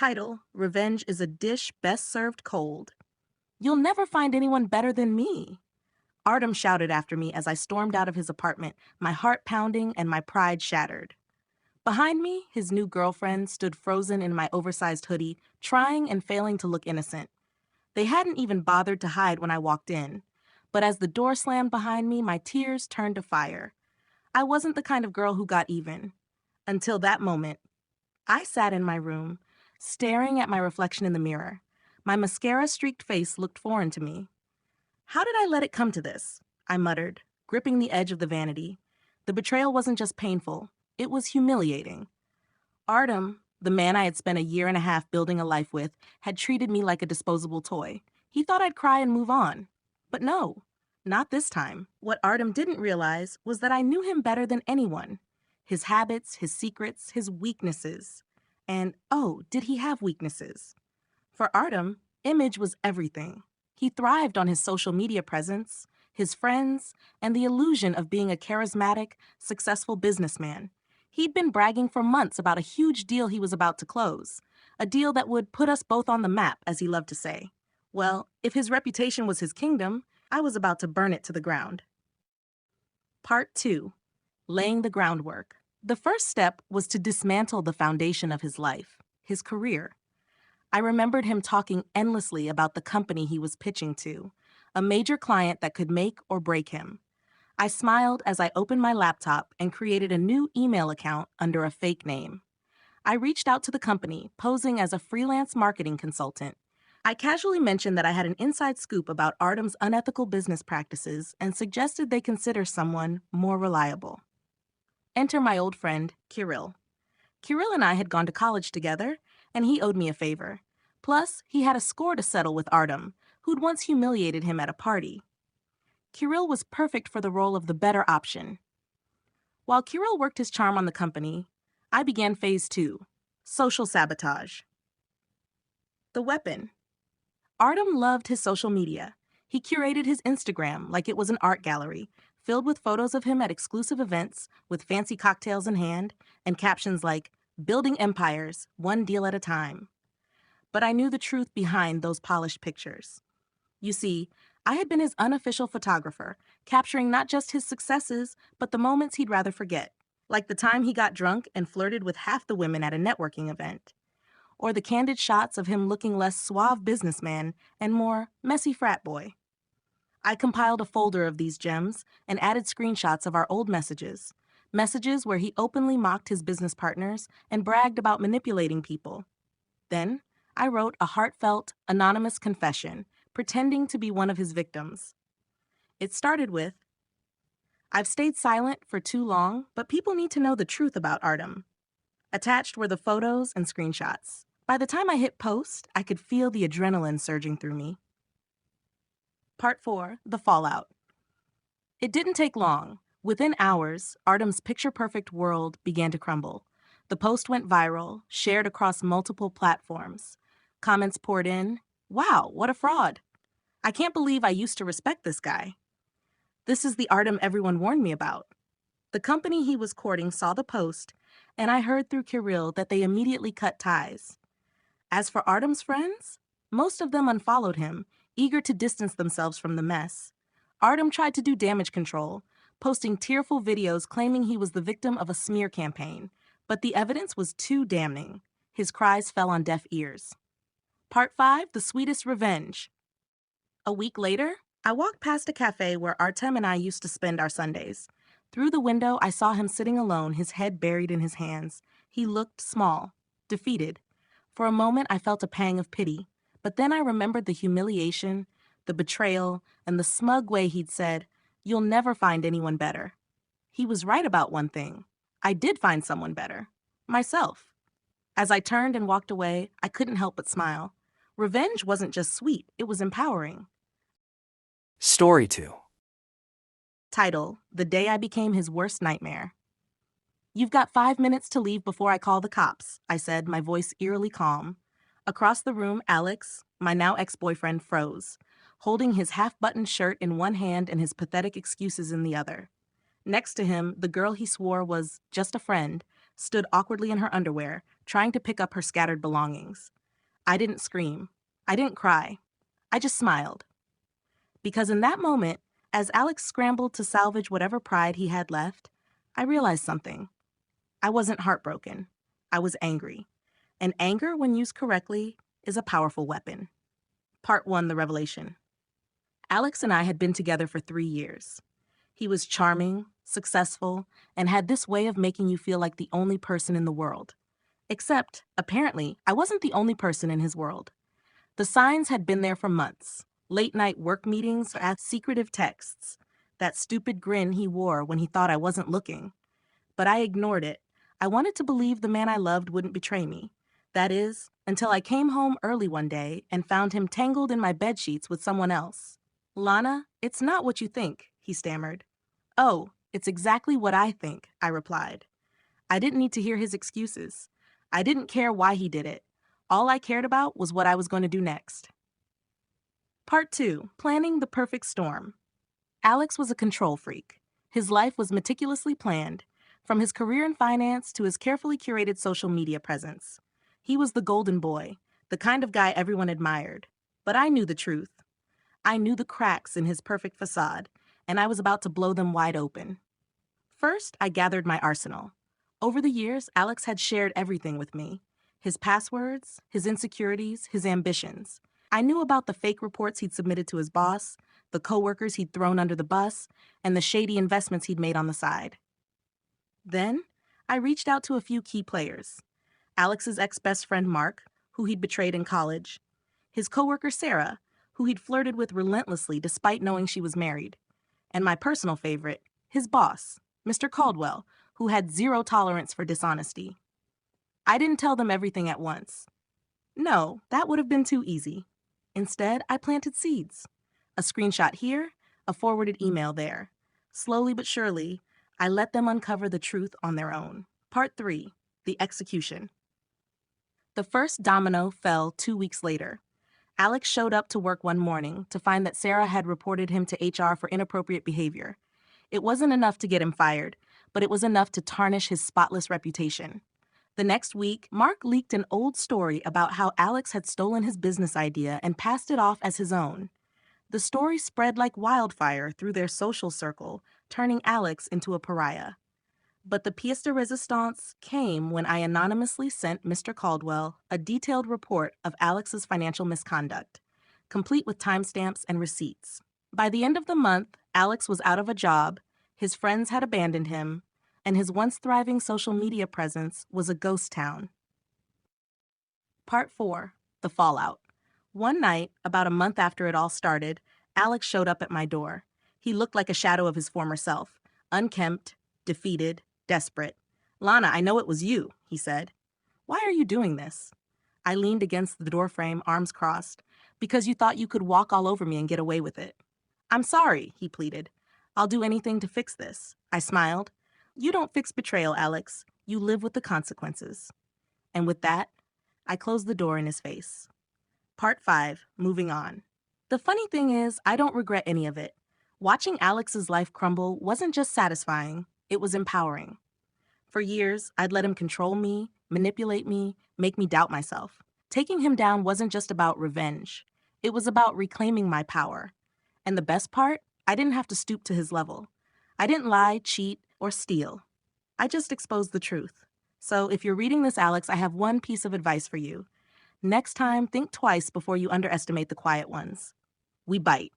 Title: Revenge is a dish best served cold. You'll never find anyone better than me. Artem shouted after me as I stormed out of his apartment, my heart pounding and my pride shattered. Behind me, his new girlfriend stood frozen in my oversized hoodie, trying and failing to look innocent. They hadn't even bothered to hide when I walked in. But as the door slammed behind me, my tears turned to fire. I wasn't the kind of girl who got even. Until that moment, I sat in my room, staring at my reflection in the mirror. My mascara-streaked face looked foreign to me. How did I let it come to this? I muttered, gripping the edge of the vanity. The betrayal wasn't just painful, it was humiliating. Artem, the man I had spent a year and a half building a life with, had treated me like a disposable toy. He thought I'd cry and move on. But no, not this time. What Artem didn't realize was that I knew him better than anyone. His habits, his secrets, his weaknesses. And, oh, did he have weaknesses? For Artem, image was everything. He thrived on his social media presence, his friends, and the illusion of being a charismatic, successful businessman. He'd been bragging for months about a huge deal he was about to close, a deal that would put us both on the map, as he loved to say. Well, if his reputation was his kingdom, I was about to burn it to the ground. Part 2. Laying the groundwork. The first step was to dismantle the foundation of his life, his career. I remembered him talking endlessly about the company he was pitching to, a major client that could make or break him. I smiled as I opened my laptop and created a new email account under a fake name. I reached out to the company, posing as a freelance marketing consultant. I casually mentioned that I had an inside scoop about Artem's unethical business practices and suggested they consider someone more reliable. Enter my old friend, Kirill. Kirill and I had gone to college together, and he owed me a favor. Plus, he had a score to settle with Artem, who'd once humiliated him at a party. Kirill was perfect for the role of the better option. While Kirill worked his charm on the company, I began phase 2, social sabotage. The weapon. Artem loved his social media. He curated his Instagram like it was an art gallery, filled with photos of him at exclusive events with fancy cocktails in hand and captions like, "Building empires, one deal at a time." But I knew the truth behind those polished pictures. You see, I had been his unofficial photographer, capturing not just his successes, but the moments he'd rather forget, like the time he got drunk and flirted with half the women at a networking event, or the candid shots of him looking less suave businessman and more messy frat boy. I compiled a folder of these gems and added screenshots of our old messages where he openly mocked his business partners and bragged about manipulating people. Then, I wrote a heartfelt, anonymous confession, pretending to be one of his victims. It started with, "I've stayed silent for too long, but people need to know the truth about Artem." Attached were the photos and screenshots. By the time I hit post, I could feel the adrenaline surging through me. Part 4, the fallout. It didn't take long. Within hours, Artem's picture-perfect world began to crumble. The post went viral, shared across multiple platforms. Comments poured in, "Wow, what a fraud. I can't believe I used to respect this guy. This is the Artem everyone warned me about." The company he was courting saw the post, and I heard through Kirill that they immediately cut ties. As for Artem's friends, most of them unfollowed him, eager to distance themselves from the mess. Artem tried to do damage control, posting tearful videos claiming he was the victim of a smear campaign, but the evidence was too damning. His cries fell on deaf ears. Part 5, the sweetest revenge. A week later, I walked past a cafe where Artem and I used to spend our Sundays. Through the window, I saw him sitting alone, his head buried in his hands. He looked small, defeated. For a moment, I felt a pang of pity. But then I remembered the humiliation, the betrayal, and the smug way he'd said, "You'll never find anyone better." He was right about one thing. I did find someone better. Myself. As I turned and walked away, I couldn't help but smile. Revenge wasn't just sweet, it was empowering. Story 2. Title: The Day I Became His Worst Nightmare. "You've got 5 minutes to leave before I call the cops," I said, my voice eerily calm. Across the room, Alex, my now ex-boyfriend, froze, holding his half-buttoned shirt in one hand and his pathetic excuses in the other. Next to him, the girl he swore was just a friend stood awkwardly in her underwear, trying to pick up her scattered belongings. I didn't scream. I didn't cry. I just smiled. Because in that moment, as Alex scrambled to salvage whatever pride he had left, I realized something. I wasn't heartbroken. I was angry. And anger, when used correctly, is a powerful weapon. Part 1, The Revelation. Alex and I had been together for 3 years. He was charming, successful, and had this way of making you feel like the only person in the world. Except, apparently, I wasn't the only person in his world. The signs had been there for months. Late-night work meetings or secretive texts. That stupid grin he wore when he thought I wasn't looking. But I ignored it. I wanted to believe the man I loved wouldn't betray me. That is, until I came home early one day and found him tangled in my bedsheets with someone else. "Lana, it's not what you think," he stammered. "Oh, it's exactly what I think," I replied. I didn't need to hear his excuses. I didn't care why he did it. All I cared about was what I was going to do next. Part 2, Planning the Perfect Storm. Alex was a control freak. His life was meticulously planned, from his career in finance to his carefully curated social media presence. He was the golden boy, the kind of guy everyone admired. But I knew the truth. I knew the cracks in his perfect facade, and I was about to blow them wide open. First, I gathered my arsenal. Over the years, Alex had shared everything with me. His passwords, his insecurities, his ambitions. I knew about the fake reports he'd submitted to his boss, the coworkers he'd thrown under the bus, and the shady investments he'd made on the side. Then, I reached out to a few key players. Alex's ex-best friend Mark, who he'd betrayed in college. His coworker Sarah, who he'd flirted with relentlessly despite knowing she was married. And my personal favorite, his boss, Mr. coldYou'll, who had zero tolerance for dishonesty. I didn't tell them everything at once. No, that would have been too easy. Instead, I planted seeds. A screenshot here, a forwarded email there. Slowly but surely, I let them uncover the truth on their own. Part 3, The Execution. The first domino fell 2 weeks later. Alex showed up to work one morning to find that Sarah had reported him to HR for inappropriate behavior. It wasn't enough to get him fired, but it was enough to tarnish his spotless reputation. The next week, Mark leaked an old story about how Alex had stolen his business idea and passed it off as his own. The story spread like wildfire through their social circle, turning Alex into a pariah. But the pièce de résistance came when I anonymously sent Mr. coldYou'll a detailed report of Alex's financial misconduct, complete with timestamps and receipts. By the end of the month, Alex was out of a job, his friends had abandoned him, and his once thriving social media presence was a ghost town. Part 4, The Fallout. One night, about a month after it all started, Alex showed up at my door. He looked like a shadow of his former self, unkempt, defeated, desperate. "Lana, I know it was you," he said. "Why are you doing this?" I leaned against the doorframe, arms crossed. "Because you thought you could walk all over me and get away with it." "I'm sorry," he pleaded. "I'll do anything to fix this." I smiled. "You don't fix betrayal, Alex. You live with the consequences." And with that, I closed the door in his face. Part 5, Moving On. The funny thing is, I don't regret any of it. Watching Alex's life crumble wasn't just satisfying, it was empowering. For years, I'd let him control me, manipulate me, make me doubt myself. Taking him down wasn't just about revenge. It was about reclaiming my power. And the best part, I didn't have to stoop to his level. I didn't lie, cheat, or steal. I just exposed the truth. So if you're reading this, Alex, I have one piece of advice for you. Next time, think twice before you underestimate the quiet ones. We bite.